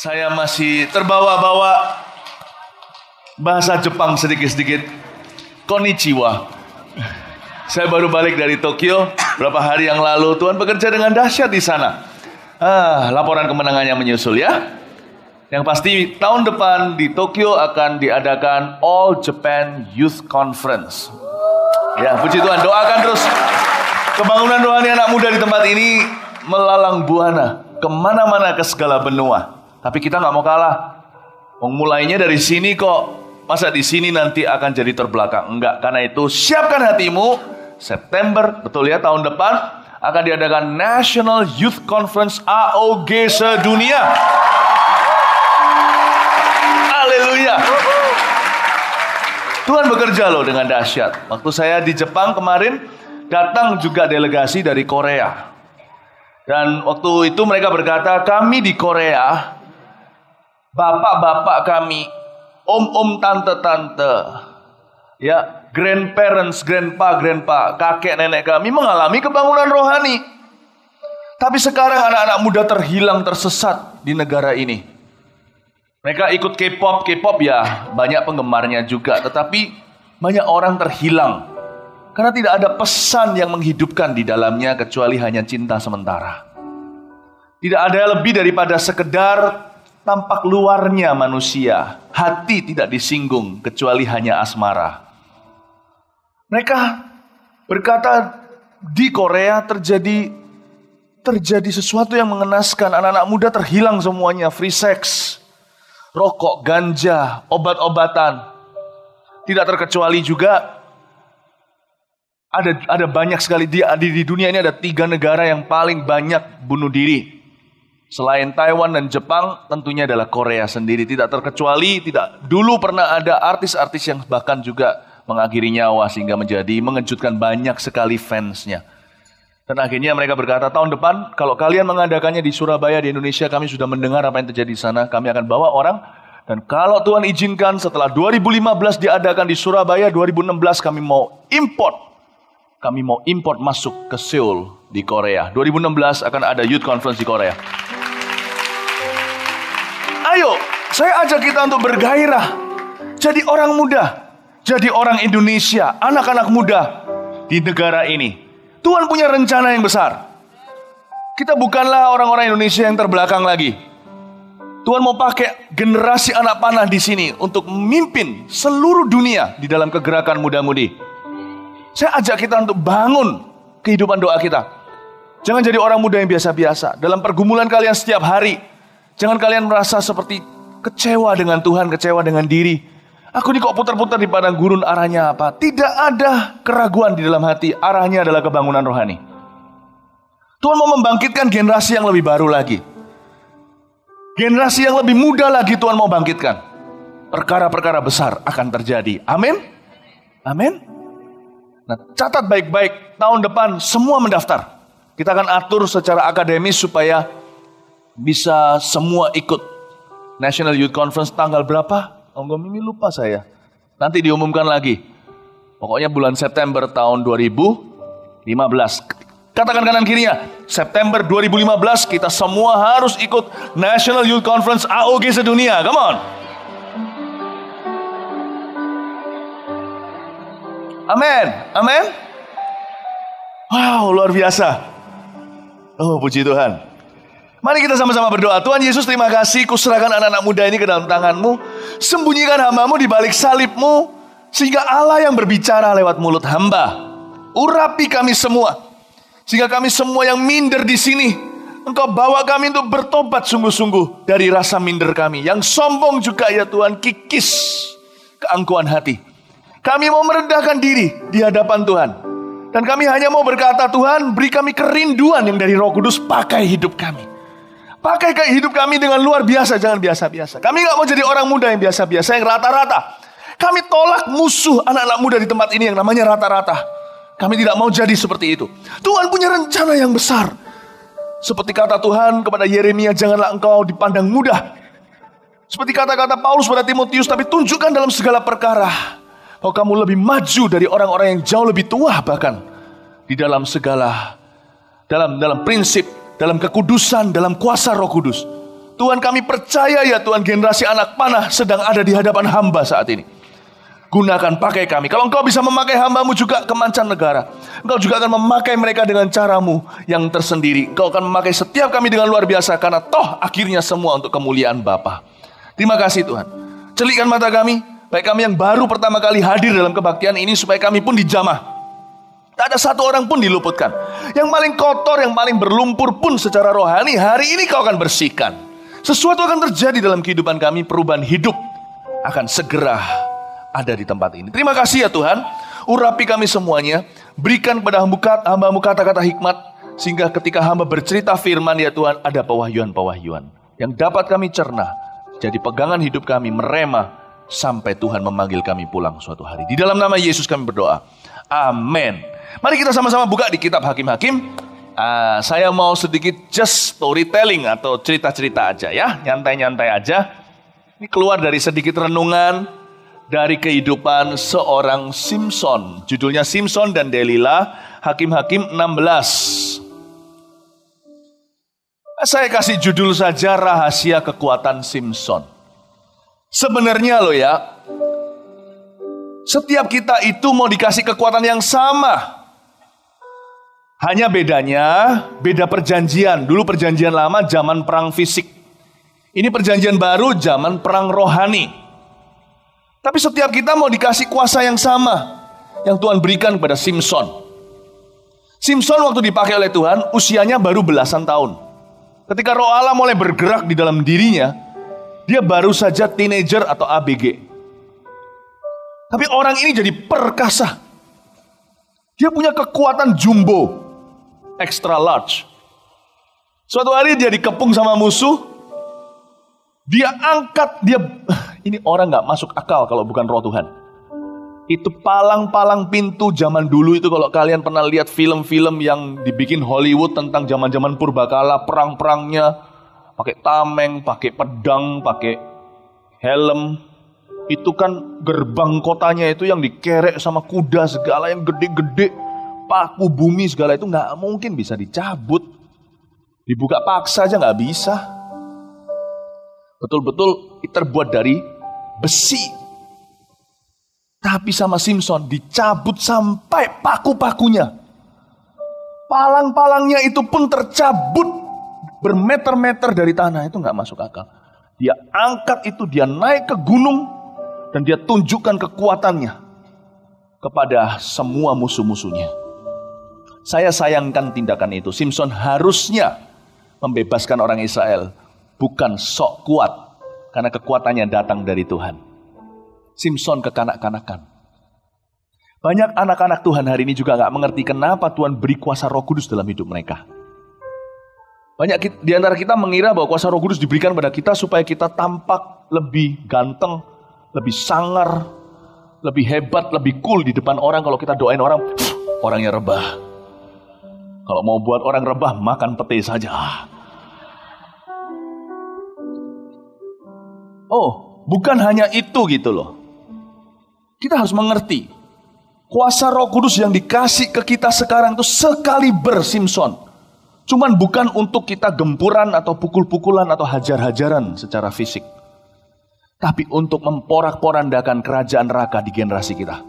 Saya masih terbawa-bawa bahasa Jepang sedikit-sedikit. Konnichiwa. Saya baru balik dari Tokyo beberapa hari yang lalu. Tuhan bekerja dengan dahsyat di sana. Laporan kemenangannya menyusul ya. Yang pasti tahun depan di Tokyo akan diadakan All Japan Youth Conference. Ya, puji Tuhan, doakan terus. Kebangunan rohani anak muda di tempat ini melalang buana kemana-mana ke segala benua. Tapi kita nggak mau kalah. Mulainya dari sini kok. Masa di sini nanti akan jadi terbelakang? Enggak. Karena itu siapkan hatimu. September, betul ya, tahun depan akan diadakan National Youth Conference AOG sedunia. Haleluya. Tuhan bekerja loh dengan dahsyat. Waktu saya di Jepang kemarin, datang juga delegasi dari Korea. Dan waktu itu mereka berkata, kami di Korea, bapak-bapak kami, om-om, tante-tante, ya, grandparents, grandpa, kakek nenek kami mengalami kebangunan rohani. Tapi sekarang anak-anak muda terhilang, tersesat di negara ini. Mereka ikut K-pop ya, banyak penggemarnya juga. Tetapi banyak orang terhilang. Karena tidak ada pesan yang menghidupkan di dalamnya kecuali hanya cinta sementara. Tidak ada lebih daripada sekedar tampak luarnya manusia. Hati tidak disinggung kecuali hanya asmara. Mereka berkata di Korea terjadi sesuatu yang mengenaskan. Anak-anak muda terhilang semuanya. Free sex, rokok, ganja, obat-obatan. Tidak terkecuali juga ada banyak sekali di dunia ini ada 3 negara yang paling banyak bunuh diri. Selain Taiwan dan Jepang, tentunya adalah Korea sendiri. Tidak terkecuali, dulu pernah ada artis-artis yang bahkan juga mengakhiri nyawa sehingga mengejutkan banyak sekali fansnya. Dan akhirnya mereka berkata, tahun depan kalau kalian mengadakannya di Surabaya, di Indonesia, kami sudah mendengar apa yang terjadi di sana. Kami akan bawa orang. Dan kalau Tuhan izinkan setelah 2015 diadakan di Surabaya, 2016 kami mau import masuk ke Seoul di Korea. 2016 akan ada Youth Conference di Korea. Ayo, saya ajak kita untuk bergairah. Jadi orang muda. Jadi orang Indonesia. Anak-anak muda di negara ini. Tuhan punya rencana yang besar. Kita bukanlah orang-orang Indonesia yang terbelakang lagi. Tuhan mau pakai generasi anak panah di sini untuk memimpin seluruh dunia di dalam kegerakan muda-mudi. Saya ajak kita untuk bangun kehidupan doa kita. Jangan jadi orang muda yang biasa-biasa. Dalam pergumulan kalian setiap hari, jangan kalian merasa seperti kecewa dengan Tuhan, kecewa dengan diri. Aku ini kok putar-putar di padang gurun, arahnya apa? Tidak ada keraguan di dalam hati, arahnya adalah kebangunan rohani. Tuhan mau membangkitkan generasi yang lebih baru lagi. Generasi yang lebih muda lagi Tuhan mau bangkitkan. Perkara-perkara besar akan terjadi. Amin? Amin? Nah, catat baik-baik, tahun depan semua mendaftar. Kita akan atur secara akademis supaya bisa semua ikut. National Youth Conference tanggal berapa? Ini lupa saya. Nanti diumumkan lagi. Pokoknya bulan September tahun 2015. Katakan kanan kirinya, September 2015 kita semua harus ikut National Youth Conference AOG sedunia. Come on. Amin. Amin. Wow, luar biasa. Oh, puji Tuhan. Mari kita sama-sama berdoa. Tuhan Yesus, terima kasih, kuserahkan anak-anak muda ini ke dalam tangan-Mu. Sembunyikan hamba-Mu di balik salib-Mu, sehingga Allah yang berbicara lewat mulut hamba. Urapi kami semua, sehingga kami semua yang minder di sini, Engkau bawa kami untuk bertobat sungguh-sungguh dari rasa minder kami. Yang sombong juga ya Tuhan, kikis keangkuhan hati. Kami mau merendahkan diri di hadapan Tuhan. Dan kami hanya mau berkata, Tuhan, beri kami kerinduan yang dari Roh Kudus, pakai hidup kami. Pakai hidup kami dengan luar biasa, jangan biasa-biasa. Kami gak mau jadi orang muda yang biasa-biasa, yang rata-rata. Kami tolak musuh anak-anak muda di tempat ini yang namanya rata-rata. Kami tidak mau jadi seperti itu. Tuhan punya rencana yang besar. Seperti kata Tuhan kepada Yeremia, janganlah engkau dipandang mudah. Seperti kata-kata Paulus pada Timotius, tapi tunjukkan dalam segala perkara bahwa kamu lebih maju dari orang-orang yang jauh lebih tua bahkan. Di dalam segala, dalam prinsip, dalam kekudusan, dalam kuasa Roh Kudus. Tuhan, kami percaya ya Tuhan, generasi anak panah sedang ada di hadapan hamba saat ini. Gunakan, pakai kami. Kalau Engkau bisa memakai hamba-Mu juga ke mancanegara, Engkau juga akan memakai mereka dengan cara-Mu yang tersendiri. Engkau akan memakai setiap kami dengan luar biasa, karena toh akhirnya semua untuk kemuliaan Bapa. Terima kasih Tuhan. Celikkan mata kami, baik kami yang baru pertama kali hadir dalam kebaktian ini, supaya kami pun dijamah. Tak ada satu orang pun diluputkan. Yang paling kotor, yang paling berlumpur pun secara rohani, hari ini Kau akan bersihkan. Sesuatu akan terjadi dalam kehidupan kami, perubahan hidup akan segera ada di tempat ini. Terima kasih ya Tuhan. Urapi kami semuanya. Berikan kepada hamba-Mu kata-kata hikmat, sehingga ketika hamba bercerita firman ya Tuhan, ada pewahyuan-pewahyuan yang dapat kami cerna, jadi pegangan hidup kami, merema sampai Tuhan memanggil kami pulang suatu hari. Di dalam nama Yesus kami berdoa. Amin. Mari kita sama-sama buka di kitab Hakim-Hakim. Saya mau sedikit just storytelling atau cerita-cerita aja ya. Nyantai-nyantai aja. Ini keluar dari sedikit renungan dari kehidupan seorang Simson. Judulnya Simson dan Delila, Hakim-Hakim 16. Saya kasih judul saja, Rahasia Kekuatan Simson. Sebenarnya loh ya, setiap kita itu mau dikasih kekuatan yang sama. Hanya bedanya, beda perjanjian. Dulu perjanjian lama zaman perang fisik. Ini perjanjian baru zaman perang rohani. Tapi setiap kita mau dikasih kuasa yang sama yang Tuhan berikan kepada Simson. Simson waktu dipakai oleh Tuhan, usianya baru belasan tahun. Ketika Roh Allah mulai bergerak di dalam dirinya, dia baru saja teenager atau ABG. Tapi orang ini jadi perkasa. Dia punya kekuatan jumbo, extra large. Suatu hari dia dikepung sama musuh. Dia angkat, ini orang gak masuk akal kalau bukan roh Tuhan. Itu palang-palang pintu zaman dulu itu, kalau kalian pernah lihat film-film yang dibikin Hollywood tentang zaman-zaman purbakala, perang-perangnya, pakai tameng, pakai pedang, pakai helm. Itu kan gerbang kotanya itu yang dikerek sama kuda segala yang gede-gede, paku bumi segala itu gak mungkin bisa dicabut. Dibuka paksa aja gak bisa. Betul-betul terbuat dari besi. Tapi sama Simson dicabut sampai paku-pakunya. Palang-palangnya itu pun tercabut bermeter-meter dari tanah. Itu gak masuk akal. Dia angkat itu, dia naik ke gunung, dan dia tunjukkan kekuatannya kepada semua musuh-musuhnya. Saya sayangkan tindakan itu. Simson harusnya membebaskan orang Israel, bukan sok kuat, karena kekuatannya datang dari Tuhan. Simson kekanak-kanakan. Banyak anak-anak Tuhan hari ini juga gak mengerti kenapa Tuhan beri kuasa Roh Kudus dalam hidup mereka. Banyak di antara kita mengira bahwa kuasa Roh Kudus diberikan pada kita supaya kita tampak lebih ganteng, lebih sangar, lebih hebat, lebih cool di depan orang. Kalau kita doain orang, orangnya rebah. Kalau mau buat orang rebah, makan pete saja. Oh, bukan hanya itu gitu loh. Kita harus mengerti, kuasa Roh Kudus yang dikasih ke kita sekarang itu sekaliber Simson. Cuman bukan untuk kita gempuran atau pukul-pukulan atau hajar-hajaran secara fisik. Tapi untuk memporak-porandakan kerajaan neraka di generasi kita.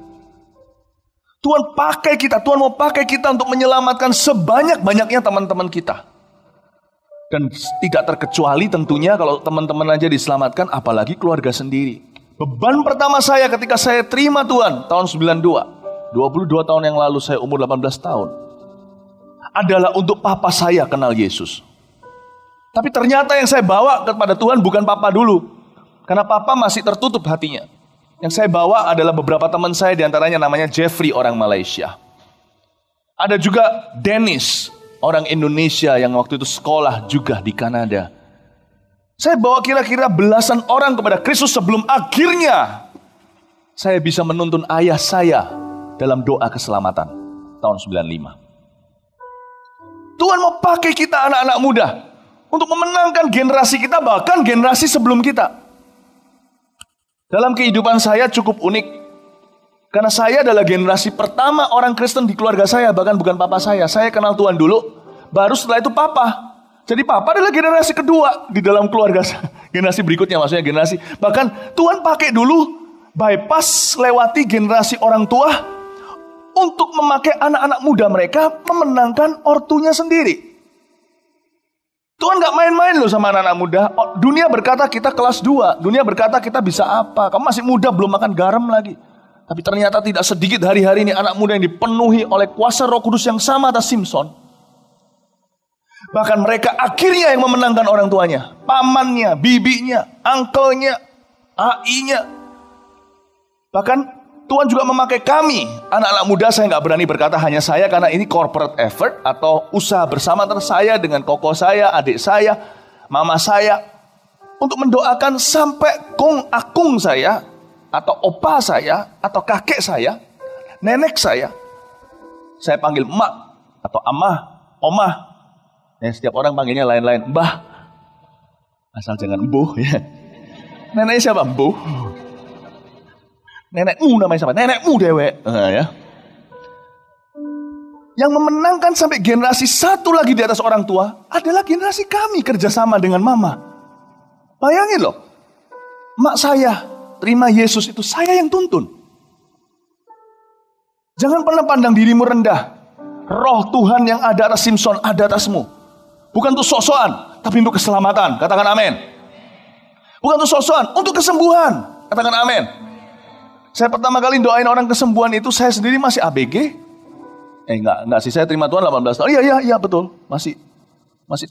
Tuhan pakai kita, Tuhan mau pakai kita untuk menyelamatkan sebanyak-banyaknya teman-teman kita. Dan tidak terkecuali tentunya kalau teman-teman aja diselamatkan, apalagi keluarga sendiri. Beban pertama saya ketika saya terima Tuhan tahun 92. 22 tahun yang lalu, saya umur 18 tahun. Adalah untuk papa saya kenal Yesus. Tapi ternyata yang saya bawa kepada Tuhan bukan papa dulu. Karena papa masih tertutup hatinya. Yang saya bawa adalah beberapa teman saya, diantaranya namanya Jeffrey, orang Malaysia. Ada juga Dennis, orang Indonesia yang waktu itu sekolah juga di Kanada. Saya bawa kira-kira belasan orang kepada Kristus sebelum akhirnya saya bisa menuntun ayah saya dalam doa keselamatan tahun 95. Tuhan mau pakai kita anak-anak muda untuk memenangkan generasi kita, bahkan generasi sebelum kita. Dalam kehidupan saya cukup unik, karena saya adalah generasi pertama orang Kristen di keluarga saya, bahkan bukan papa saya. Saya kenal Tuhan dulu, baru setelah itu papa. Jadi papa adalah generasi kedua di dalam keluarga. Generasi berikutnya maksudnya generasi. Bahkan Tuhan pakai dulu bypass lewati generasi orang tua untuk memakai anak-anak muda mereka memenangkan ortunya sendiri. Tuhan gak main-main loh sama anak-anak muda. Dunia berkata kita kelas 2. Dunia berkata kita bisa apa. Kamu masih muda belum makan garam lagi. Tapi ternyata tidak sedikit hari-hari ini anak muda yang dipenuhi oleh kuasa Roh Kudus yang sama atas Simson. Bahkan mereka akhirnya yang memenangkan orang tuanya. Pamannya, bibinya, angkelnya, ainya. Bahkan Tuhan juga memakai kami, anak-anak muda. Saya gak berani berkata hanya saya, karena ini corporate effort atau usaha bersama antara saya dengan koko saya, adik saya, mama saya, untuk mendoakan sampai akung saya, atau opa saya, atau kakek saya, nenek saya. Saya panggil emak, atau amah, omah. Ya, setiap orang panggilnya lain-lain. Mbah, asal jangan embuh ya. Neneknya siapa? Embuh. Nenekmu namanya siapa? Nenekmu dewek. Ya. Yang memenangkan sampai generasi satu lagi di atas orang tua adalah generasi kami kerjasama dengan mama. Bayangin loh, mak saya terima Yesus itu saya yang tuntun. Jangan pernah pandang dirimu rendah. Roh Tuhan yang ada atas Simson ada atasmu. Bukan untuk sok-sokan, tapi untuk keselamatan. Katakan amin. Bukan untuk sok-sokan, untuk kesembuhan. Katakan amin. Saya pertama kali doain orang kesembuhan itu, saya sendiri masih ABG. Enggak sih, saya terima Tuhan 18 tahun. Iya betul. Masih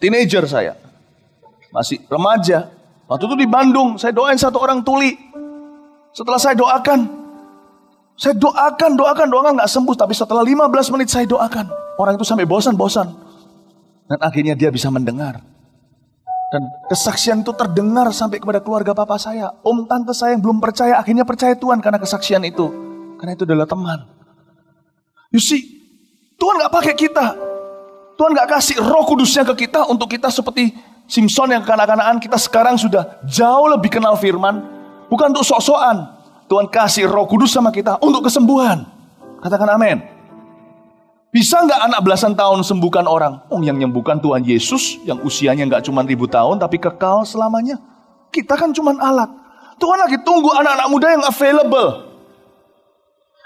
teenager saya. Masih remaja. Waktu itu di Bandung, saya doain satu orang tuli. Setelah saya doakan gak sembuh. Tapi setelah 15 menit saya doakan, orang itu sampai bosan. Dan akhirnya dia bisa mendengar. Dan kesaksian itu terdengar sampai kepada keluarga papa saya. Om tante saya yang belum percaya akhirnya percaya Tuhan karena kesaksian itu. Karena itu adalah teman. You see, Tuhan gak pakai kita. Tuhan gak kasih Roh Kudusnya ke kita untuk kita seperti Simson yang kanak-kanakan. Kita sekarang sudah jauh lebih kenal firman. Bukan untuk sok-sokan. Tuhan kasih Roh Kudus sama kita untuk kesembuhan. Katakan amin. Bisa nggak anak belasan tahun sembuhkan orang? Yang nyembuhkan Tuhan Yesus, yang usianya nggak cuma 1000 tahun, tapi kekal selamanya. Kita kan cuma alat. Tuhan lagi tunggu anak-anak muda yang available.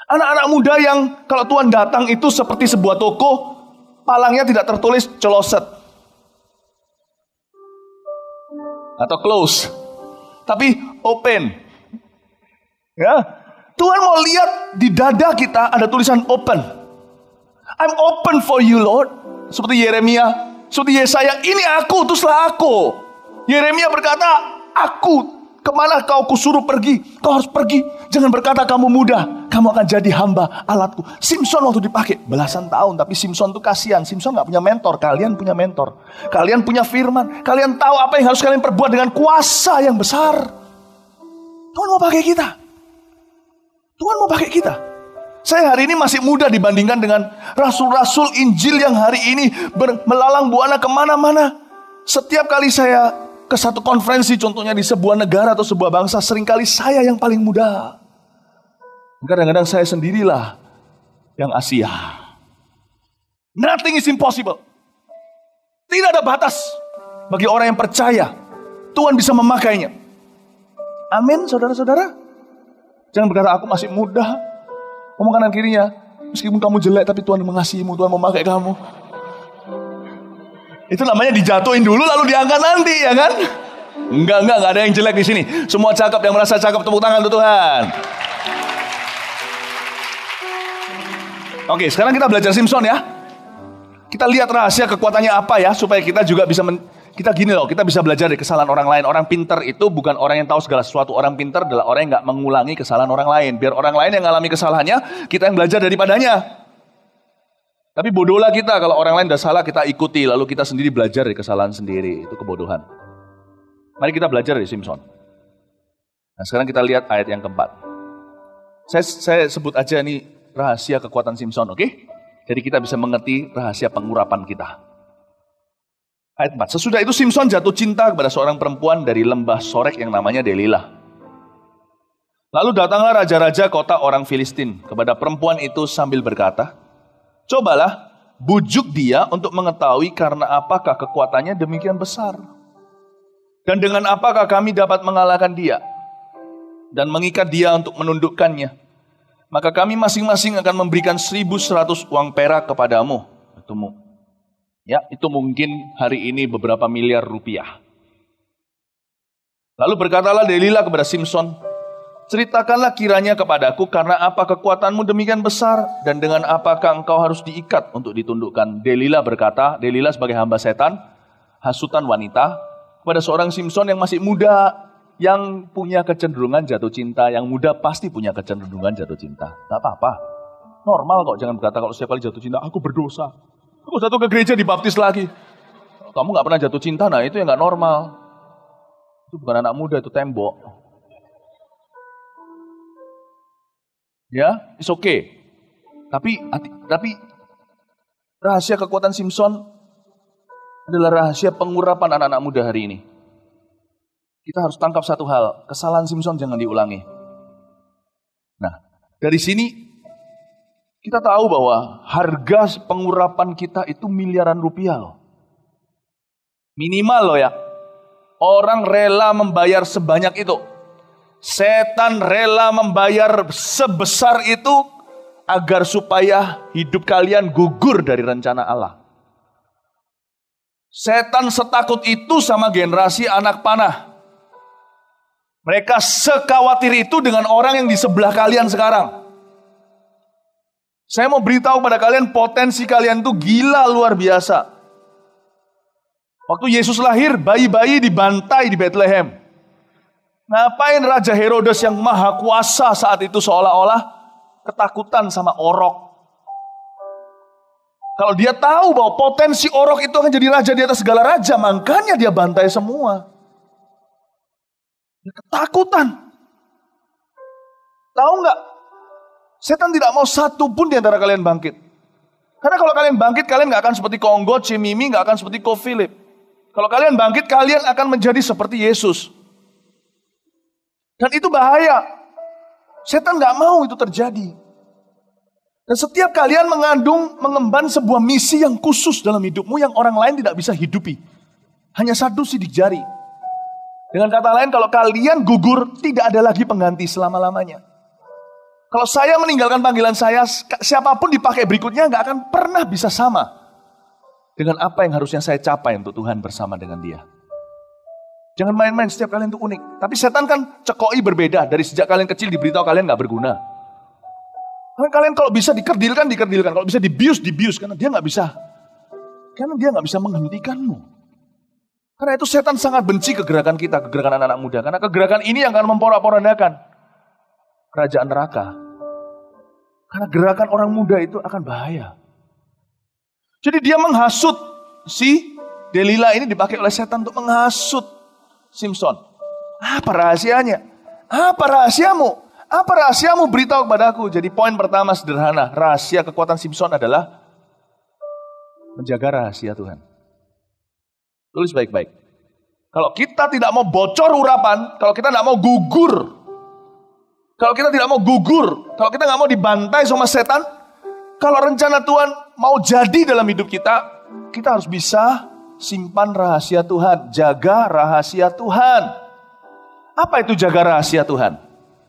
Anak-anak muda yang kalau Tuhan datang itu seperti sebuah toko, palangnya tidak tertulis closet atau close, tapi open. Ya, Tuhan mau lihat di dada kita ada tulisan open. I'm open for you, Lord. Seperti Yeremia, seperti Yesaya, ini aku, teruslah aku. Yeremia berkata, aku, kemana kau kusuruh pergi? Kau harus pergi. Jangan berkata kamu muda, kamu akan jadi hamba alatku. Simson waktu dipakai belasan tahun, tapi Simson tuh kasihan. Simson gak punya mentor, kalian punya mentor. Kalian punya firman, kalian tahu apa yang harus kalian perbuat dengan kuasa yang besar. Tuhan mau pakai kita. Tuhan mau pakai kita. Saya hari ini masih muda dibandingkan dengan rasul-rasul Injil yang hari ini melalang buana kemana-mana. Setiap kali saya ke satu konferensi, contohnya di sebuah negara atau sebuah bangsa, seringkali saya yang paling muda. Kadang-kadang saya sendirilah yang Asia. Nothing is impossible. Tidak ada batas bagi orang yang percaya. Tuhan bisa memakainya. Amin, saudara-saudara. Jangan berkata aku masih muda. Ngomong kanan kirinya, meskipun kamu jelek tapi Tuhan mengasihimu, Tuhan memakai kamu. Itu namanya dijatuhin dulu lalu diangkat nanti, ya kan? Enggak ada yang jelek di sini. Semua cakep, yang merasa cakep tepuk tangan untuk Tuhan. Oke, sekarang kita belajar Simson ya. Kita lihat rahasia kekuatannya apa ya, supaya kita juga bisa kita gini loh, kita bisa belajar dari kesalahan orang lain. Orang pintar itu bukan orang yang tahu segala sesuatu. Orang pintar adalah orang yang gak mengulangi kesalahan orang lain. Biar orang lain yang mengalami kesalahannya, kita yang belajar daripadanya. Tapi bodohlah kita kalau orang lain udah salah kita ikuti, lalu kita sendiri belajar dari kesalahan sendiri. Itu kebodohan. Mari kita belajar dari Simson. Nah sekarang kita lihat ayat yang keempat. Saya sebut aja nih rahasia kekuatan Simson, oke? Jadi kita bisa mengerti rahasia pengurapan kita. Ayat 4. Sesudah itu Simson jatuh cinta kepada seorang perempuan dari lembah Sorek yang namanya Delilah. Lalu datanglah raja-raja kota orang Filistin kepada perempuan itu sambil berkata, cobalah bujuk dia untuk mengetahui karena apakah kekuatannya demikian besar. Dan dengan apakah kami dapat mengalahkan dia dan mengikat dia untuk menundukkannya. Maka kami masing-masing akan memberikan 1.100 uang perak kepadamu. Itu mungkin hari ini beberapa miliar rupiah. Lalu berkatalah Delila kepada Simson, ceritakanlah kiranya kepadaku karena apa kekuatanmu demikian besar dan dengan apakah engkau harus diikat untuk ditundukkan. Delila berkata, Delila sebagai hamba setan, hasutan wanita, kepada seorang Simson yang masih muda, yang punya kecenderungan jatuh cinta. Yang muda pasti punya kecenderungan jatuh cinta. Gak apa-apa, normal kok. Jangan berkata kalau setiap kali jatuh cinta, aku berdosa, aku jatuh ke gereja dibaptis lagi. Kamu gak pernah jatuh cinta, nah itu yang gak normal. Itu bukan anak muda, itu tembok. Ya, it's okay. Tapi rahasia kekuatan Simson adalah rahasia pengurapan anak-anak muda hari ini. Kita harus tangkap satu hal, kesalahan Simson jangan diulangi. Nah, dari sini kita tahu bahwa harga pengurapan kita itu miliaran rupiah loh. Minimal loh ya. Orang rela membayar sebanyak itu. Setan rela membayar sebesar itu agar supaya hidup kalian gugur dari rencana Allah. Setan setakut itu sama generasi anak panah. Mereka sekhawatir itu dengan orang yang di sebelah kalian sekarang. Saya mau beritahu pada kalian, potensi kalian itu gila luar biasa. Waktu Yesus lahir, bayi-bayi dibantai di Bethlehem. Ngapain Raja Herodes yang maha kuasa saat itu seolah-olah ketakutan sama orok? Kalau dia tahu bahwa potensi orok itu akan jadi raja di atas segala raja, makanya dia bantai semua. Dia ketakutan. Tahu nggak? Setan tidak mau satu pun di antara kalian bangkit. Karena kalau kalian bangkit, kalian nggak akan seperti Konggo, Cimimi, nggak akan seperti Ko Philip. Kalau kalian bangkit, kalian akan menjadi seperti Yesus. Dan itu bahaya. Setan nggak mau itu terjadi. Dan setiap kalian mengemban sebuah misi yang khusus dalam hidupmu yang orang lain tidak bisa hidupi. Hanya satu sidik jari. Dengan kata lain, kalau kalian gugur, tidak ada lagi pengganti selama-lamanya. Kalau saya meninggalkan panggilan saya, siapapun dipakai berikutnya gak akan pernah bisa sama dengan apa yang harusnya saya capai untuk Tuhan bersama dengan dia. Jangan main-main, setiap kalian itu unik. Tapi setan kan cekoi berbeda. Dari sejak kalian kecil diberitahu kalian gak berguna. Kalian kalau bisa dikerdilkan. Kalau bisa dibius. Karena dia nggak bisa. Karena dia nggak bisa menghentikanmu. Karena itu setan sangat benci kegerakan kita, kegerakan anak-anak muda. Karena kegerakan ini yang akan memporak-porandakan kerajaan neraka. Karena gerakan orang muda itu akan bahaya. Jadi dia menghasut. Si Delila ini dipakai oleh setan untuk menghasut Simson. Apa rahasianya? Apa rahasiamu? Apa rahasiamu? Beritahu kepadaku. Jadi poin pertama sederhana. Rahasia kekuatan Simson adalah menjaga rahasia Tuhan. Tulis baik-baik. Kalau kita tidak mau bocor urapan, kalau kita tidak mau gugur, kalau kita tidak mau dibantai sama setan, kalau rencana Tuhan mau jadi dalam hidup kita, kita harus bisa simpan rahasia Tuhan. Jaga rahasia Tuhan. Apa itu jaga rahasia Tuhan?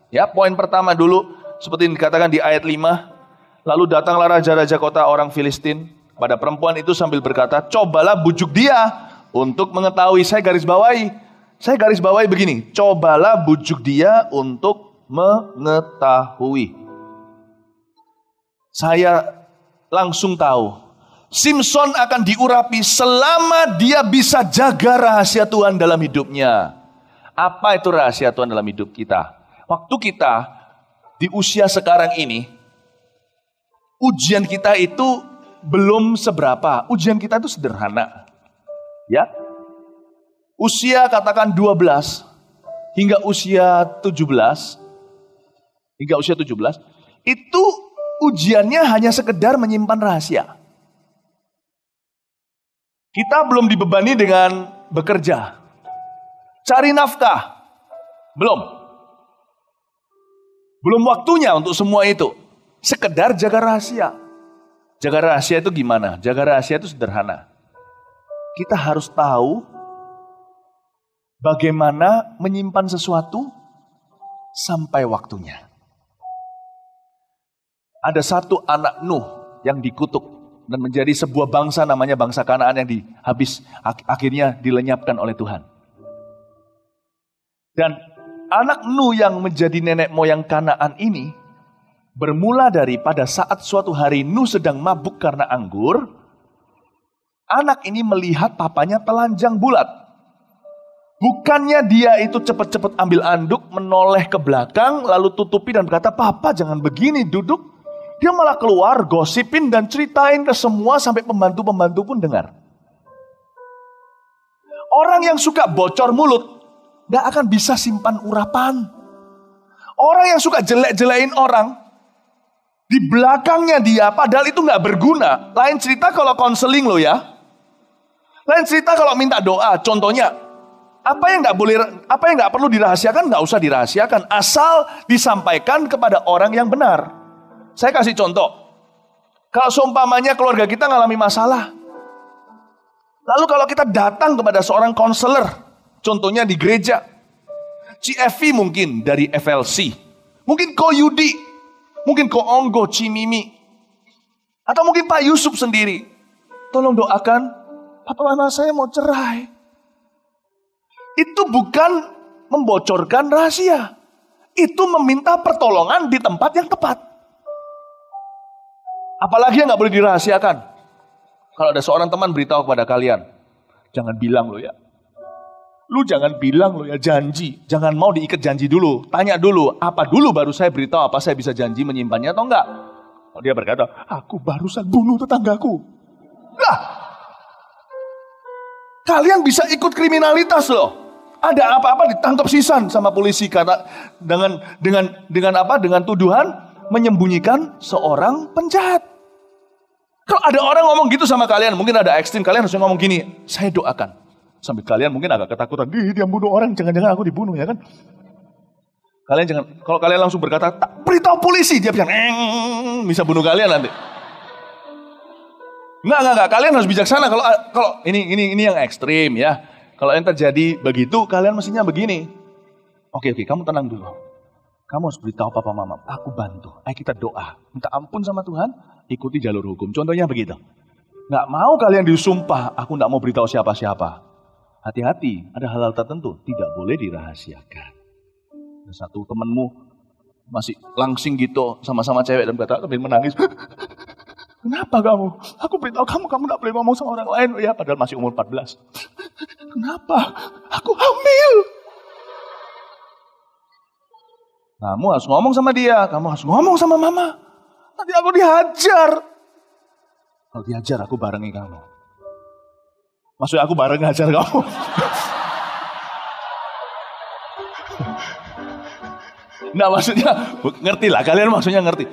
Ya, poin pertama dulu, seperti yang dikatakan di ayat 5. Lalu datanglah raja-raja kota orang Filistin pada perempuan itu sambil berkata, cobalah bujuk dia untuk mengetahui. Saya garis bawahi begini, cobalah bujuk dia untuk mengetahui. Saya langsung tahu, Simson akan diurapi selama dia bisa jaga rahasia Tuhan dalam hidupnya. Apa itu rahasia Tuhan dalam hidup kita? Waktu kita di usia sekarang ini, ujian kita itu belum seberapa. Ujian kita itu sederhana. Ya. Usia katakan 12 hingga usia 17. Itu ujiannya hanya sekedar menyimpan rahasia. Kita belum dibebani dengan bekerja. Cari nafkah. Belum waktunya untuk semua itu. Sekedar jaga rahasia. Jaga rahasia itu gimana? Jaga rahasia itu sederhana. Kita harus tahu bagaimana menyimpan sesuatu sampai waktunya. Ada satu anak Nuh yang dikutuk dan menjadi sebuah bangsa namanya bangsa Kanaan yang akhirnya dilenyapkan oleh Tuhan. Dan anak Nuh yang menjadi nenek moyang Kanaan ini bermula dari pada saat suatu hari Nuh sedang mabuk karena anggur. Anak ini melihat papanya telanjang bulat. Bukannya dia itu cepat-cepat ambil anduk, menoleh ke belakang, lalu tutupi dan berkata, "Papa jangan begini, duduk." Dia malah keluar, gosipin dan ceritain ke semua sampai pembantu-pembantu pun dengar. Orang yang suka bocor mulut gak akan bisa simpan urapan. Orang yang suka jelek-jelekin orang, di belakangnya dia padahal itu gak berguna. Lain cerita kalau konseling lo ya. Lain cerita kalau minta doa. Contohnya, apa yang gak perlu dirahasiakan gak usah dirahasiakan. Asal disampaikan kepada orang yang benar. Saya kasih contoh. Kalau seumpamanya keluarga kita ngalami masalah. Lalu kalau kita datang kepada seorang konselor. Contohnya di gereja. CFV mungkin dari FLC. Mungkin Ko Yudi. Mungkin Ko Onggo, Cimimi. Atau mungkin Pak Yusuf sendiri. Tolong doakan. Papa mama saya mau cerai. Itu bukan membocorkan rahasia. Itu meminta pertolongan di tempat yang tepat. Apalagi yang gak boleh dirahasiakan. Kalau ada seorang teman beritahu kepada kalian, jangan bilang lo ya. Lu jangan bilang lo ya, janji. Jangan mau diikat janji dulu. Tanya dulu, apa dulu baru saya beritahu apa saya bisa janji menyimpannya atau enggak. Oh, dia berkata, aku barusan bunuh tetanggaku. Nah, kalian bisa ikut kriminalitas loh. Ada apa-apa ditangkap sisan sama polisi karena dengan tuduhan menyembunyikan seorang penjahat. Kalau ada orang ngomong gitu sama kalian, mungkin ada ekstrim, kalian harus ngomong gini, saya doakan. Sambil kalian mungkin agak ketakutan, dia bunuh orang, jangan-jangan aku dibunuh ya kan. Kalau kalian langsung berkata, tak beritahu polisi, dia bisa bunuh kalian nanti. Enggak, kalian harus bijaksana. Kalau ini yang ekstrim ya. Kalau yang terjadi begitu, kalian mestinya begini. Oke, kamu tenang dulu. Kamu harus beritahu papa mama, aku bantu. Ayo kita doa, minta ampun sama Tuhan, ikuti jalur hukum. Contohnya begitu. Nggak mau kalian disumpah, aku nggak mau beritahu siapa-siapa. Hati-hati, ada hal-hal tertentu tidak boleh dirahasiakan. Ada satu temanmu masih langsing gitu sama-sama cewek dan berkata, sambil menangis. Kenapa kamu? Aku beritahu kamu nggak boleh ngomong sama orang lain. Ya, padahal masih umur 14. Kenapa? Aku hamil. Kamu harus ngomong sama dia, kamu harus ngomong sama mama. Nanti aku dihajar. Kalau dihajar aku barengi kamu. Maksudnya aku bareng ngajar kamu. Nah maksudnya, ngerti lah, kalian maksudnya ngerti.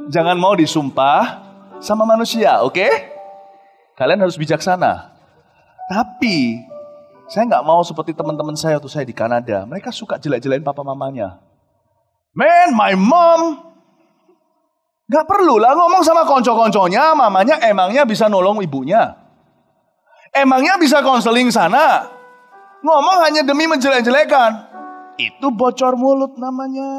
Jangan mau disumpah sama manusia, oke? Kalian harus bijaksana. Tapi, saya nggak mau seperti teman-teman saya waktu saya di Kanada. Mereka suka jelek-jelekin papa mamanya. Man, my mom. Gak perlu lah ngomong sama konco-konconya, mamanya emangnya bisa nolong ibunya. Emangnya bisa konseling sana. Ngomong hanya demi menjelek-jelekan. Itu bocor mulut namanya.